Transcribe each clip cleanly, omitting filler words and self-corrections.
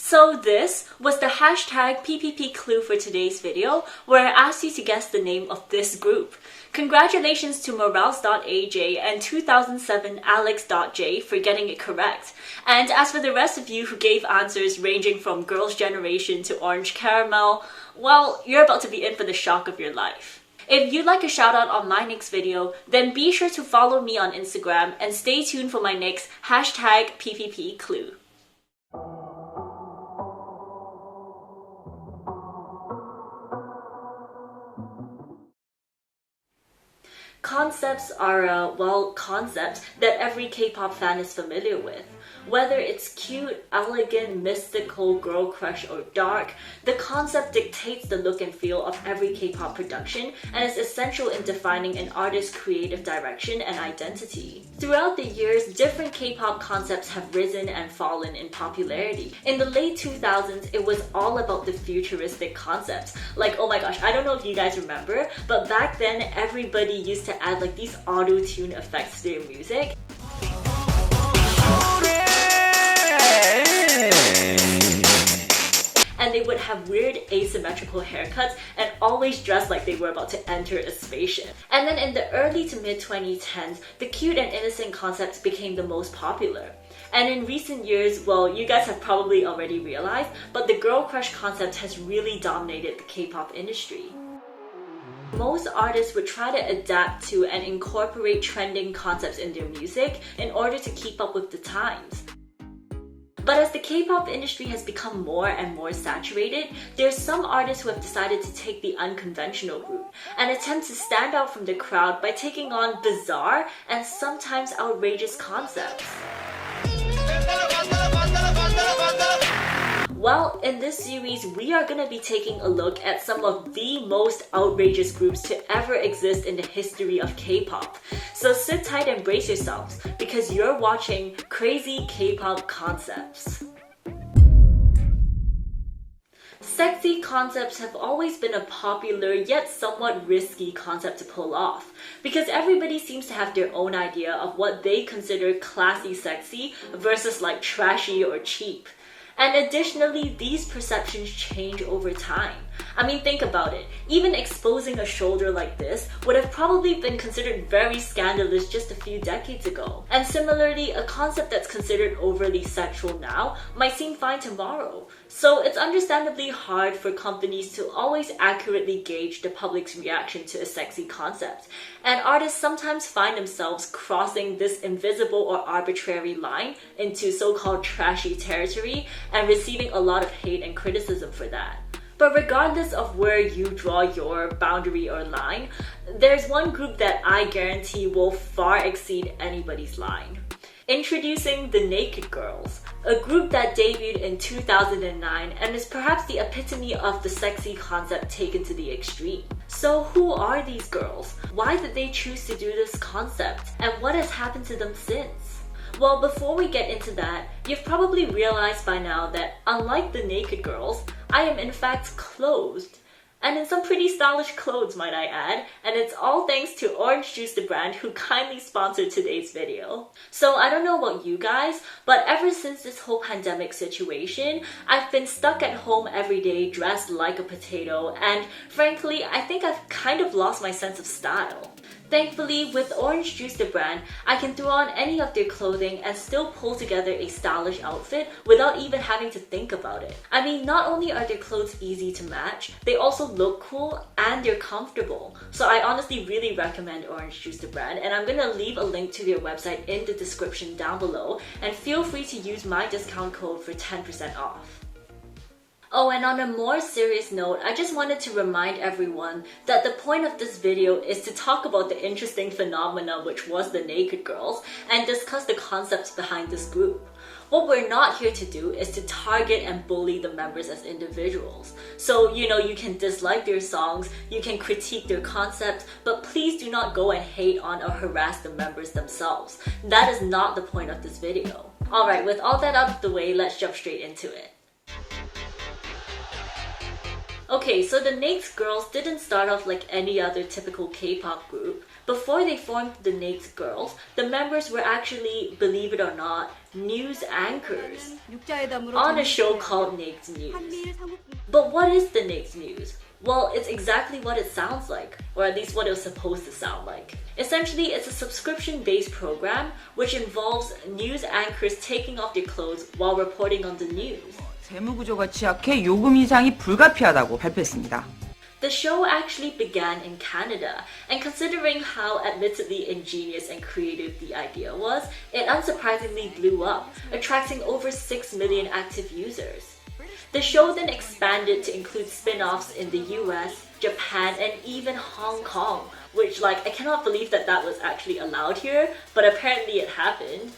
So this was the hashtag PPP clue for today's video, where I asked you to guess the name of this group. Congratulations to Morales.aj and 2007 Alex.j for getting it correct. And as for the rest of you who gave answers ranging from Girls' Generation to Orange Caramel, well, you're about to be in for the shock of your life. If you'd like a shout out on my next video, then be sure to follow me on Instagram and stay tuned for my next hashtag PPP clue. Concepts are, concepts that every K-pop fan is familiar with. Whether it's cute, elegant, mystical, girl crush, or dark, the concept dictates the look and feel of every K-pop production and is essential in defining an artist's creative direction and identity. Throughout the years, different K-pop concepts have risen and fallen in popularity. In the late 2000s, it was all about the futuristic concepts. Like, oh my gosh, I don't know if you guys remember, but back then everybody used to add like these auto-tune effects to their music. And they would have weird asymmetrical haircuts and always dress like they were about to enter a spaceship. And then in the early to mid 2010s, the cute and innocent concepts became the most popular. And in recent years, well, you guys have probably already realized, but the girl crush concept has really dominated the K-pop industry. Most artists would try to adapt to and incorporate trending concepts in their music in order to keep up with the times. But as the K-pop industry has become more and more saturated, there's some artists who have decided to take the unconventional route and attempt to stand out from the crowd by taking on bizarre and sometimes outrageous concepts. Well, in this series, we are going to be taking a look at some of the most outrageous groups to ever exist in the history of K-pop. So sit tight and brace yourselves, because you're watching Crazy K-pop Concepts. Sexy concepts have always been a popular yet somewhat risky concept to pull off, because everybody seems to have their own idea of what they consider classy sexy versus like trashy or cheap. And additionally, these perceptions change over time. I mean, think about it. Even exposing a shoulder like this would have probably been considered very scandalous just a few decades ago. And similarly, a concept that's considered overly sexual now might seem fine tomorrow. So it's understandably hard for companies to always accurately gauge the public's reaction to a sexy concept. And artists sometimes find themselves crossing this invisible or arbitrary line into so-called trashy territory and receiving a lot of hate and criticism for that. But regardless of where you draw your boundary or line, there's one group that I guarantee will far exceed anybody's line. Introducing the Naked Girls, a group that debuted in 2009 and is perhaps the epitome of the sexy concept taken to the extreme. So who are these girls? Why did they choose to do this concept? And what has happened to them since? Well, before we get into that, you've probably realized by now that unlike the Naked Girls, I am in fact clothed. And in some pretty stylish clothes, might I add, and it's all thanks to Orange Juice the brand who kindly sponsored today's video. So I don't know about you guys, but ever since this whole pandemic situation, I've been stuck at home every day dressed like a potato, and frankly, I think I've kind of lost my sense of style. Thankfully, with Orange Juice the brand, I can throw on any of their clothing and still pull together a stylish outfit without even having to think about it. I mean, not only are their clothes easy to match, they also look cool and they're comfortable. So I honestly really recommend Orange Juice the brand, and I'm gonna leave a link to their website in the description down below, and feel free to use my discount code for 10% off. Oh, and on a more serious note, I just wanted to remind everyone that the point of this video is to talk about the interesting phenomena which was the Naked Girls and discuss the concepts behind this group. What we're not here to do is to target and bully the members as individuals. So, you can dislike their songs, you can critique their concepts, but please do not go and hate on or harass the members themselves. That is not the point of this video. Alright, with all that out of the way, let's jump straight into it. Okay, so the Naked Girls didn't start off like any other typical K-pop group. Before they formed the Naked Girls, the members were actually, believe it or not, news anchors on a show called Naked News. But what is the Naked News? Well, it's exactly what it sounds like, or at least what it was supposed to sound like. Essentially, it's a subscription-based program which involves news anchors taking off their clothes while reporting on the news. 재무구조가 취약해 요금 이상이 불가피하다고 발표했습니다. The show actually began in Canada, and considering how admittedly ingenious and creative the idea was, it unsurprisingly blew up, attracting over 6 million active users. The show then expanded to include spin-offs in the US, Japan, and even Hong Kong, which I cannot believe that was actually allowed here, but apparently it happened.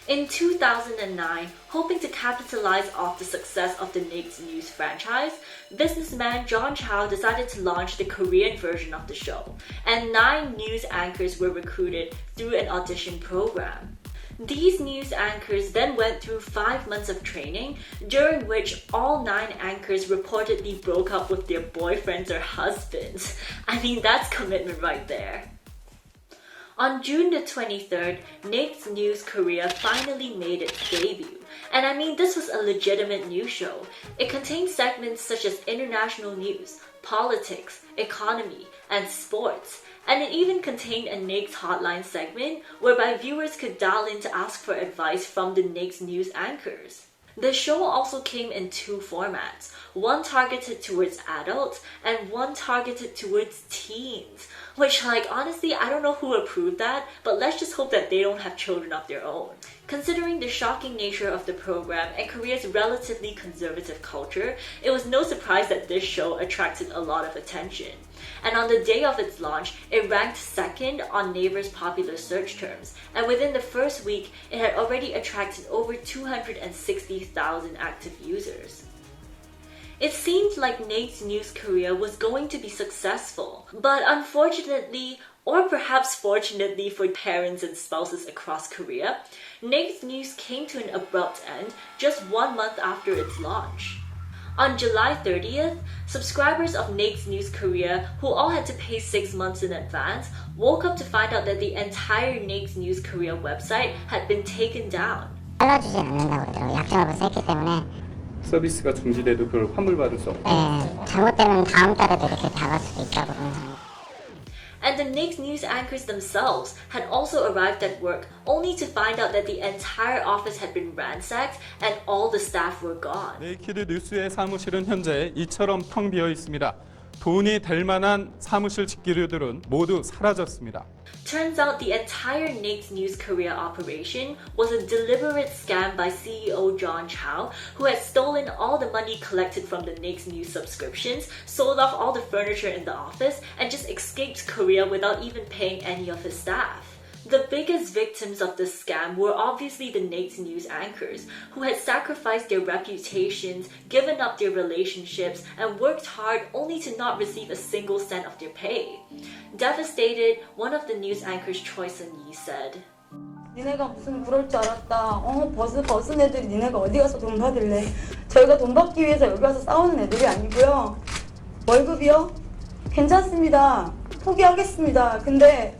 In 2009, hoping to capitalize off the success of the Naked News franchise, businessman John Chow decided to launch the Korean version of the show, and 9 news anchors were recruited through an audition program. These news anchors then went through 5 months of training, during which all 9 anchors reportedly broke up with their boyfriends or husbands. I mean, that's commitment right there. On June the 23rd, Naked News Korea finally made its debut. And I mean, this was a legitimate news show. It contained segments such as international news, politics, economy, and sports. And it even contained a Naked Hotline segment whereby viewers could dial in to ask for advice from the Naked News anchors. The show also came in 2 formats, one targeted towards adults and one targeted towards teens. Which, honestly, I don't know who approved that, but let's just hope that they don't have children of their own. Considering the shocking nature of the program and Korea's relatively conservative culture, it was no surprise that this show attracted a lot of attention. And on the day of its launch, it ranked 2nd on Naver's popular search terms, and within the first week, it had already attracted over 260,000 active users. It seemed like Naked News Korea was going to be successful, but unfortunately, or perhaps fortunately for parents and spouses across Korea, Naked News came to an abrupt end just 1 month after its launch. On July 30th, subscribers of Naked News Korea, who all had to pay 6 months in advance, woke up to find out that the entire Naked News Korea website had been taken down. 알려주지 않는다고 그러더라고요. 약정을 벌써 했기 때문에. 서비스가 중지돼도 그걸 환불받을 수 없고. 네, 잘못되면 다음 달에도 이렇게 나갈 수도 있다고 그러는 And the Naked News anchors themselves had also arrived at work only to find out that the entire office had been ransacked and all the staff were gone. 네이키드 뉴스의 사무실은 현재 이처럼 텅 비어 있습니다. 돈이 될 만한 사무실 직기류들은 모두 사라졌습니다. Turns out the entire Naked News Korea operation was a deliberate scam by CEO John Chow, who had stolen all the money collected from the Naked News subscriptions, sold off all the furniture in the office, and just escaped Korea without even paying any of his staff. The biggest victims of this scam were obviously the Naked News anchors, who had sacrificed their reputations, given up their relationships, and worked hard only to not receive a single cent of their pay. Devastated, one of the news anchors, Choi Sun-yi, said, 니네가 무슨 그럴 줄 알았다. 벗은 애들이 니네가 어디 가서 돈 받을래? 저희가 돈 받기 위해서 여기 와서 싸우는 애들이 아니고요. 월급이요? 괜찮습니다. 포기하겠습니다. 근데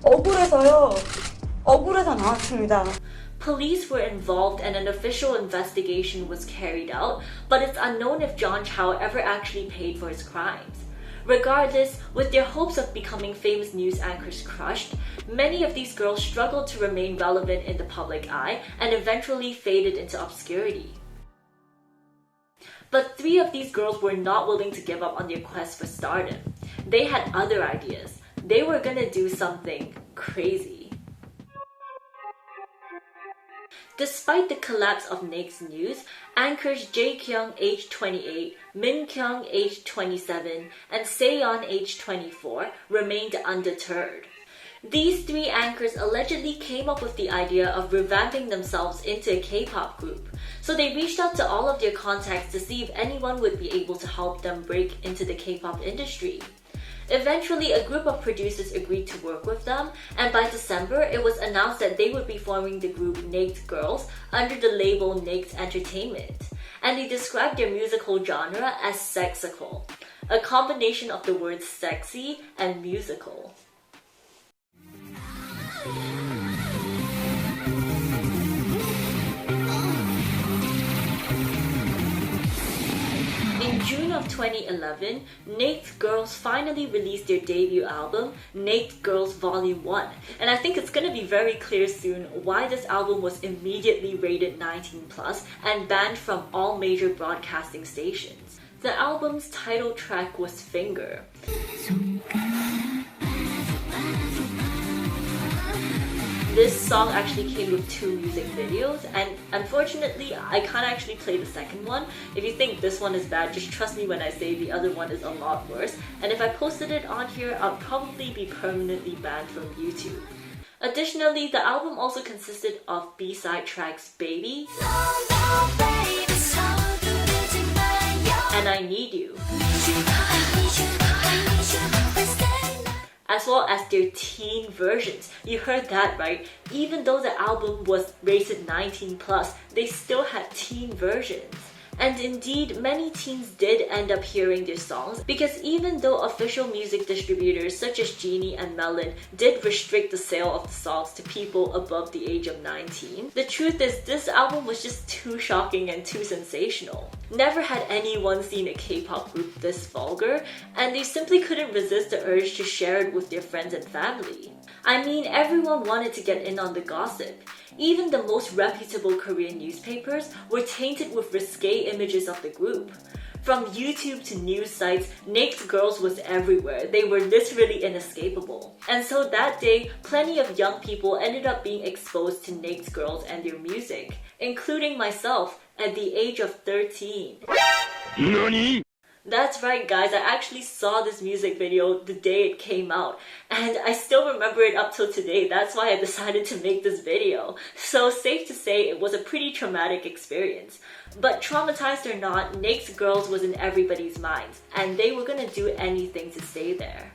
억울해서 나왔습니다. Police were involved and an official investigation was carried out, but it's unknown if John Chow ever actually paid for his crimes. Regardless, with their hopes of becoming famous news anchors crushed, many of these girls struggled to remain relevant in the public eye and eventually faded into obscurity. But 3 of these girls were not willing to give up on their quest for stardom. They had other ideas. They were gonna do something crazy. Despite the collapse of Naked News, anchors Jae Kyung, age 28, Min Kyung, age 27, and Seon, age 24, remained undeterred. These 3 anchors allegedly came up with the idea of revamping themselves into a K-pop group, so they reached out to all of their contacts to see if anyone would be able to help them break into the K-pop industry. Eventually, a group of producers agreed to work with them, and by December, it was announced that they would be forming the group Naked Girls under the label Naked Entertainment. and they described their musical genre as sexical, a combination of the words sexy and musical. In June of 2011, Naked Girls finally released their debut album, Naked Girls Volume 1. And I think it's gonna be very clear soon why this album was immediately rated 19+ and banned from all major broadcasting stations. The album's title track was Finger. This song actually came with 2 music videos, and unfortunately, I can't actually play the second one. If you think this one is bad, just trust me when I say the other one is a lot worse. And if I posted it on here, I'll probably be permanently banned from YouTube. Additionally, the album also consisted of B-side tracks Baby and I Need You, as well as their teen versions. You heard that right. Even though the album was rated 19+, they still had teen versions. And indeed, many teens did end up hearing their songs, because even though official music distributors such as Genie and Melon did restrict the sale of the songs to people above the age of 19, the truth is this album was just too shocking and too sensational. Never had anyone seen a K-pop group this vulgar, and they simply couldn't resist the urge to share it with their friends and family. I mean, everyone wanted to get in on the gossip. Even the most reputable Korean newspapers were tainted with risque images of the group. From YouTube to news sites, Naked Girls was everywhere. They were literally inescapable. And so that day, plenty of young people ended up being exposed to Naked Girls and their music, including myself at the age of 13. NANI? That's right, guys, I actually saw this music video the day it came out, and I still remember it up till today. That's why I decided to make this video. So safe to say it was a pretty traumatic experience. But traumatized or not, Naked Girls was in everybody's minds, and they were gonna do anything to stay there.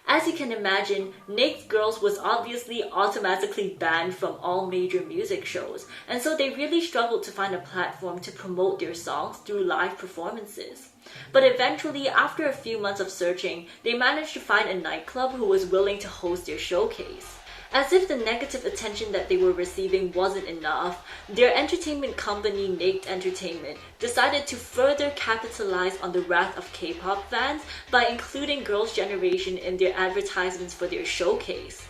As you can imagine, Naked Girls was obviously automatically banned from all major music shows, and so they really struggled to find a platform to promote their songs through live performances. But eventually, after a few months of searching, they managed to find a nightclub who was willing to host their showcase. As if the negative attention that they were receiving wasn't enough, their entertainment company, Naked Entertainment, decided to further capitalize on the wrath of K-pop fans by including Girls' Generation in their advertisements for their showcase.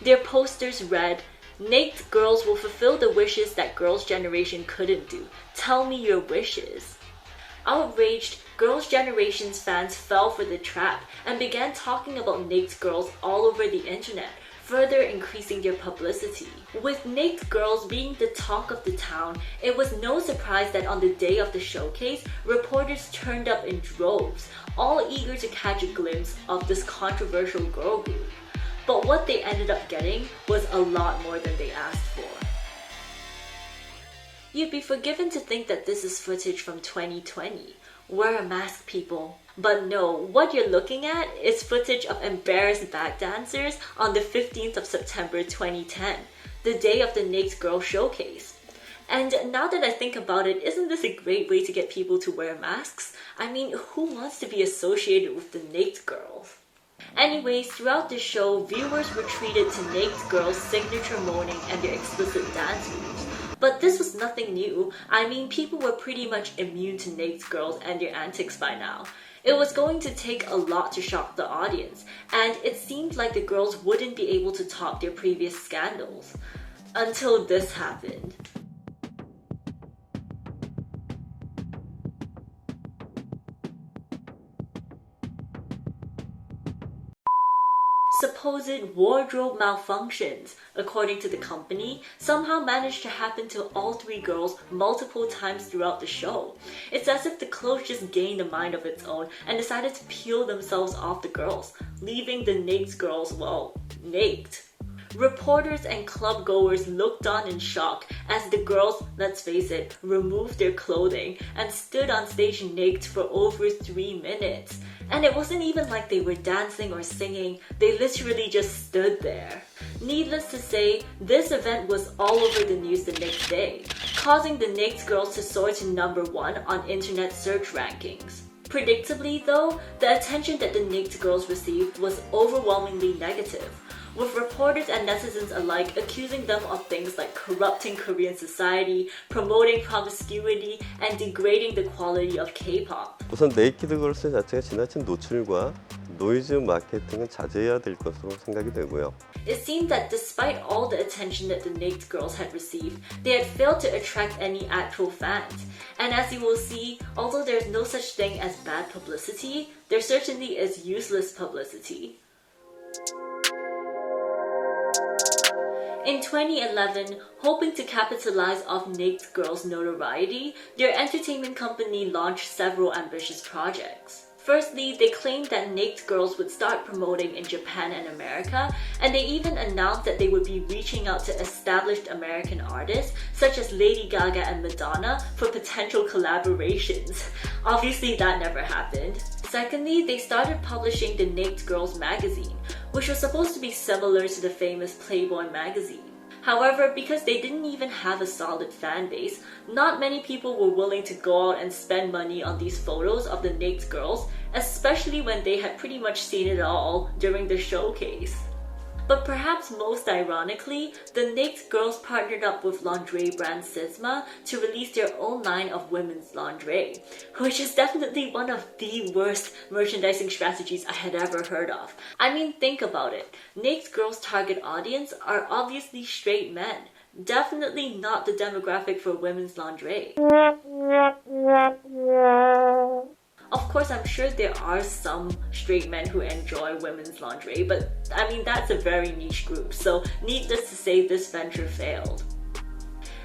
Their posters read, "Naked Girls will fulfill the wishes that Girls' Generation couldn't do. Tell me your wishes." Outraged, Girls' Generation's fans fell for the trap and began talking about Naked Girls all over the internet, further increasing their publicity. With Naked Girls being the talk of the town, it was no surprise that on the day of the showcase, reporters turned up in droves, all eager to catch a glimpse of this controversial girl group. But what they ended up getting was a lot more than they asked for. You'd be forgiven to think that this is footage from 2020. Wear a mask, people. But no, what you're looking at is footage of embarrassed back dancers on the 15th of September 2010, the day of the Naked Girl showcase. And now that I think about it, isn't this a great way to get people to wear masks? I mean, who wants to be associated with the Naked Girls? Anyways, throughout the show, viewers were treated to Naked Girls' signature moaning and their explicit dance moves. But this was nothing new. I mean, people were pretty much immune to Naked Girls and their antics by now. It was going to take a lot to shock the audience, and it seemed like the girls wouldn't be able to top their previous scandals. Until this happened. Supposed wardrobe malfunctions, according to the company, somehow managed to happen to all 3 girls multiple times throughout the show. It's as if the clothes just gained a mind of its own and decided to peel themselves off the girls, leaving the Naked Girls, well, naked. Reporters and club goers looked on in shock as the girls, let's face it, removed their clothing and stood on stage naked for over 3 minutes. And it wasn't even like they were dancing or singing, they literally just stood there. Needless to say, this event was all over the news the next day, causing the naked girls to soar to number 1 on internet search rankings. Predictably though, the attention that the naked girls received was overwhelmingly negative, with reporters and netizens alike accusing them of things like corrupting Korean society, promoting promiscuity, and degrading the quality of K-pop. 우선 네이키드 걸스 자체가 지나친 노출과 노이즈 마케팅은 자제해야 될 것으로 생각이 되고요. It seemed that despite all the attention that the naked girls had received, they had failed to attract any actual fans. And as you will see, although there's no such thing as bad publicity, there certainly is useless publicity. In 2011, hoping to capitalize off naked girls' notoriety, their entertainment company launched several ambitious projects. Firstly, they claimed that naked girls would start promoting in Japan and America, and they even announced that they would be reaching out to established American artists such as Lady Gaga and Madonna for potential collaborations. Obviously, that never happened. Secondly, they started publishing the Naked Girls magazine, which was supposed to be similar to the famous Playboy magazine. However, because they didn't even have a solid fan base, not many people were willing to go out and spend money on these photos of the naked girls, especially when they had pretty much seen it all during the showcase. But perhaps most ironically, the naked girls partnered up with lingerie brand Sisma to release their own line of women's lingerie, which is definitely one of the worst merchandising strategies I had ever heard of. I mean, think about it. Naked girls' target audience are obviously straight men, definitely not the demographic for women's lingerie. Of course, I'm sure there are some straight men who enjoy women's lingerie, but I mean, that's a very niche group, so needless to say, this venture failed.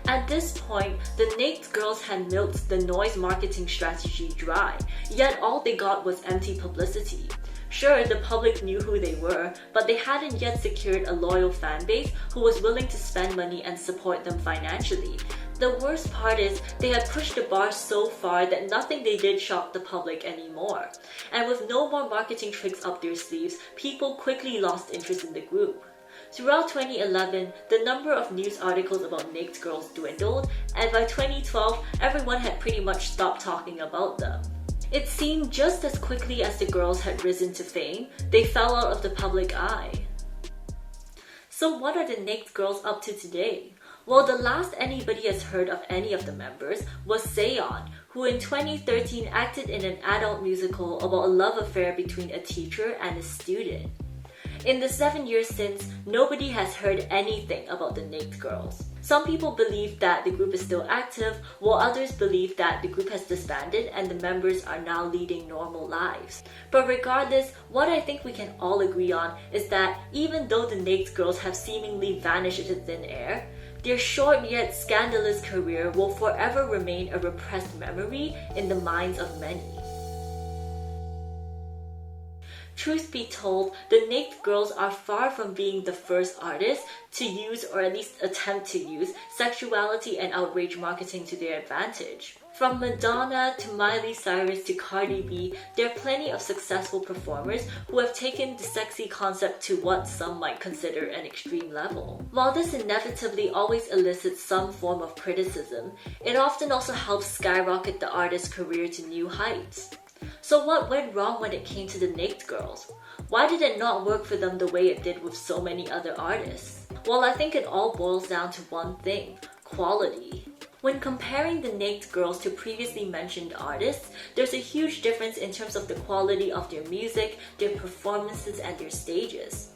At this point, the naked girls had milked the noise marketing strategy dry, yet all they got was empty publicity. Sure, the public knew who they were, but they hadn't yet secured a loyal fan base who was willing to spend money and support them financially. The worst part is, they had pushed the bar so far that nothing they did shocked the public anymore. And with no more marketing tricks up their sleeves, people quickly lost interest in the group. Throughout 2011, the number of news articles about naked girls dwindled, and by 2012, everyone had pretty much stopped talking about them. It seemed just as quickly as the girls had risen to fame, they fell out of the public eye. So what are the naked girls up to today? Well, the last anybody has heard of any of the members was Seon, who in 2013 acted in an adult musical about a love affair between a teacher and a student. In the 7 years since, nobody has heard anything about the naked girls. Some people believe that the group is still active, while others believe that the group has disbanded and the members are now leading normal lives. But regardless, what I think we can all agree on is that even though the naked girls have seemingly vanished into thin air, their short yet scandalous career will forever remain a repressed memory in the minds of many. Truth be told, the naked girls are far from being the first artists to use, or at least attempt to use, sexuality and outrage marketing to their advantage. From Madonna to Miley Cyrus to Cardi B, there are plenty of successful performers who have taken the sexy concept to what some might consider an extreme level. While this inevitably always elicits some form of criticism, it often also helps skyrocket the artist's career to new heights. So what went wrong when it came to the naked girls? Why did it not work for them the way it did with so many other artists? Well, I think it all boils down to one thing: quality. When comparing the naked girls to previously mentioned artists, there's a huge difference in terms of the quality of their music, their performances, and their stages.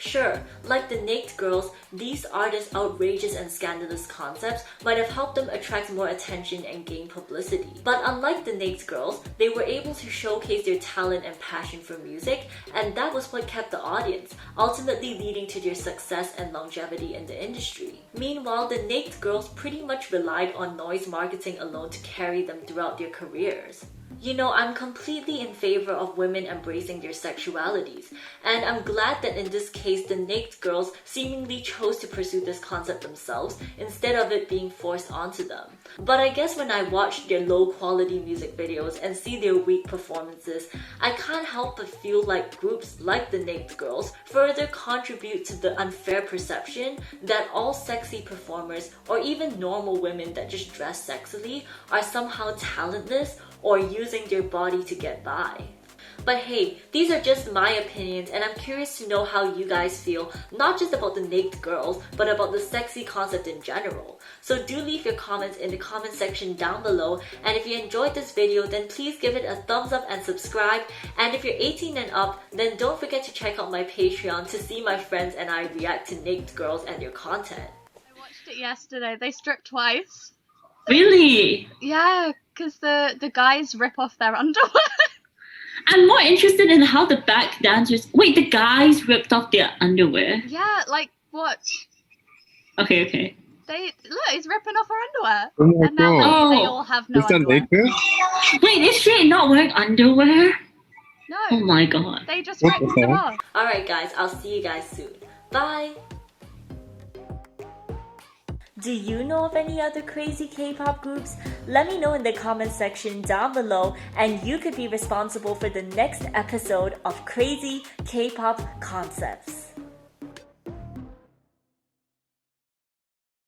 Sure, like the naked girls, these artists' outrageous and scandalous concepts might have helped them attract more attention and gain publicity. But unlike the naked girls, they were able to showcase their talent and passion for music, and that was what kept the audience, ultimately leading to their success and longevity in the industry. Meanwhile, the naked girls pretty much relied on noise marketing alone to carry them throughout their careers. You know, I'm completely in favor of women embracing their sexualities, and I'm glad that in this case the naked girls seemingly chose to pursue this concept themselves instead of it being forced onto them. But I guess when I watch their low quality music videos and see their weak performances, I can't help but feel like groups like the naked girls further contribute to the unfair perception that all sexy performers or even normal women that just dress sexily are somehow talentless or using their body to get by. But hey, these are just my opinions and I'm curious to know how you guys feel, not just about the naked girls, but about the sexy concept in general. So do leave your comments in the comment section down below, and if you enjoyed this video, then please give it a thumbs up and subscribe. And if you're 18 and up, then don't forget to check out my Patreon to see my friends and I react to naked girls and their content. I watched it yesterday. They strip twice. Really? Yeah, because the guys rip off their underwear. I'm more interested in how the back dancers. Wait, the guys ripped off their underwear. Yeah, like what? Okay. They look, he's ripping off her underwear, Oh my and now God. they all have no Is that underwear. naked? Wait, is she not wearing underwear? No, Oh my god. they just What ripped the them heck? off. Alright guys, I'll see you guys soon. Bye! Do you know of any other crazy K-pop groups? Let me know in the comment section down below, and you could be responsible for the next episode of Crazy K-pop Concepts.